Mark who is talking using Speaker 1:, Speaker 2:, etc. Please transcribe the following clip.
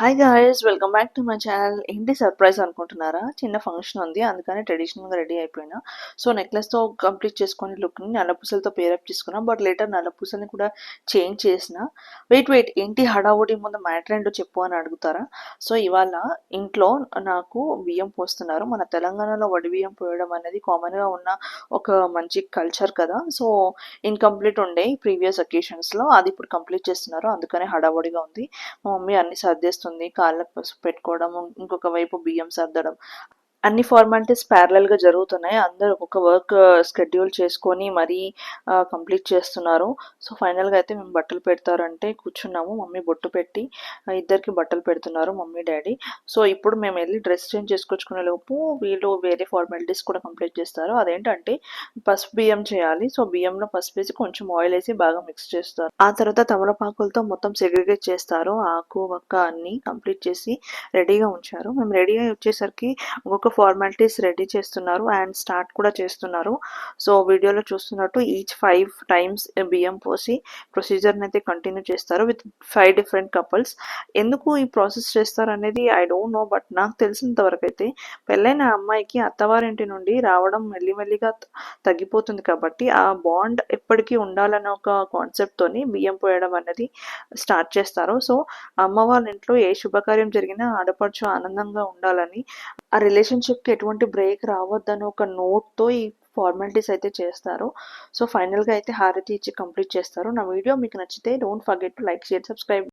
Speaker 1: Hi guys, welcome back to my channel. ఏంటి surprise అనుకుంటున్నారా? చిన్న ఫంక్షన్ ఉంది, అందుకని ట్రెడిషనల్గా రెడీ అయిపోయినా. సో నెక్లెస్తో కంప్లీట్ చేసుకొని లుక్ని నల్లపూసలతో పేరప్ చేసుకున్నా. బట్ లేటర్ నల్లపూసల్ని కూడా చేంజ్ చేసిన. వెయిట్ ఏంటి హడావుడి, ముందు మ్యాటర్ ఏంటో చెప్పు అని అడుగుతారా? సో ఇవాళ ఇంట్లో నాకు బియ్యం పోస్తున్నారు. మన తెలంగాణలో వడి బియ్యం పోయడం అనేది కామన్గా ఉన్న ఒక మంచి కల్చర్ కదా. సో ఇన్కంప్లీట్ ఉండే ప్రీవియస్ అకేషన్స్లో, అది ఇప్పుడు కంప్లీట్ చేస్తున్నారు. అందుకనే హడావుడిగా ఉంది. మా మమ్మీ అన్ని సర్దేస్తుంది, కాళ్ళకు పసుపు పెట్టుకోవడం, ఇంకొక వైపు బియ్యం సర్దడం, అన్ని ఫార్మాలిటీస్ ప్యారలల్గా జరుగుతున్నాయి. అందరూ ఒక్కొక్క వర్క్ షెడ్యూల్ చేసుకొని మరీ కంప్లీట్ చేస్తున్నారు. సో ఫైనల్గా అయితే మేము బట్టలు పెడతారంటే కూర్చున్నాము. మమ్మీ బొట్టు పెట్టి ఇద్దరికి బట్టలు పెడుతున్నారు, మమ్మీ డాడీ. సో ఇప్పుడు మేము వెళ్ళి డ్రెస్ చేంజ్ చేసుకొచ్చుకునే లోపు వీళ్ళు వేరే ఫార్మాలిటీస్ కూడా కంప్లీట్ చేస్తారు. అదేంటంటే పసుపు బియ్యం చేయాలి. సో బియ్యంలో పసుపు వేసి కొంచెం ఆయిల్ వేసి బాగా మిక్స్ చేస్తారు. ఆ తర్వాత తమలపాకులతో మొత్తం సెగ్రిగేట్ చేస్తారు. ఆకు వక్క అన్ని కంప్లీట్ చేసి రెడీగా ఉంచారు. మేము రెడీ అయ్యి వచ్చేసరికి ఒక్కొక్క ఫార్మాలిటీస్ రెడీ చేస్తున్నారు అండ్ స్టార్ట్ కూడా చేస్తున్నారు. సో వీడియోలో చూస్తున్నట్టు ఈచ్ 5 టైమ్స్ బియ్యం పోసి ప్రొసీజర్ని అయితే కంటిన్యూ చేస్తారు విత్ 5 డిఫరెంట్ కపుల్స్. ఎందుకు ఈ ప్రాసెస్ చేస్తారు అనేది ఐ డోంట్ నో, బట్ నాకు తెలిసినంత వరకు అయితే పెళ్ళైన అమ్మాయికి అత్తవారింటి నుండి రావడం మెల్లిమెల్లిగా తగ్గిపోతుంది కాబట్టి ఆ బాండ్ ఎప్పటికీ ఉండాలన్న ఒక కాన్సెప్ట్తోని బియ్యం పోయడం అనేది స్టార్ట్ చేస్తారు. సో అమ్మ వాళ్ళ ఇంట్లో ఏ శుభకార్యం జరిగినా ఆడపడుచు ఆనందంగా ఉండాలని, ఆ రిలేషన్షిప్కి ఎటువంటి బ్రేక్ రావద్దని ఒక నోట్తో ఈ ఫార్మాలిటీస్ అయితే చేస్తారు. సో ఫైనల్గా అయితే హారతి ఇచ్చి కంప్లీట్ చేస్తారు. నా వీడియో మీకు నచ్చితే don't forget to like, share, subscribe.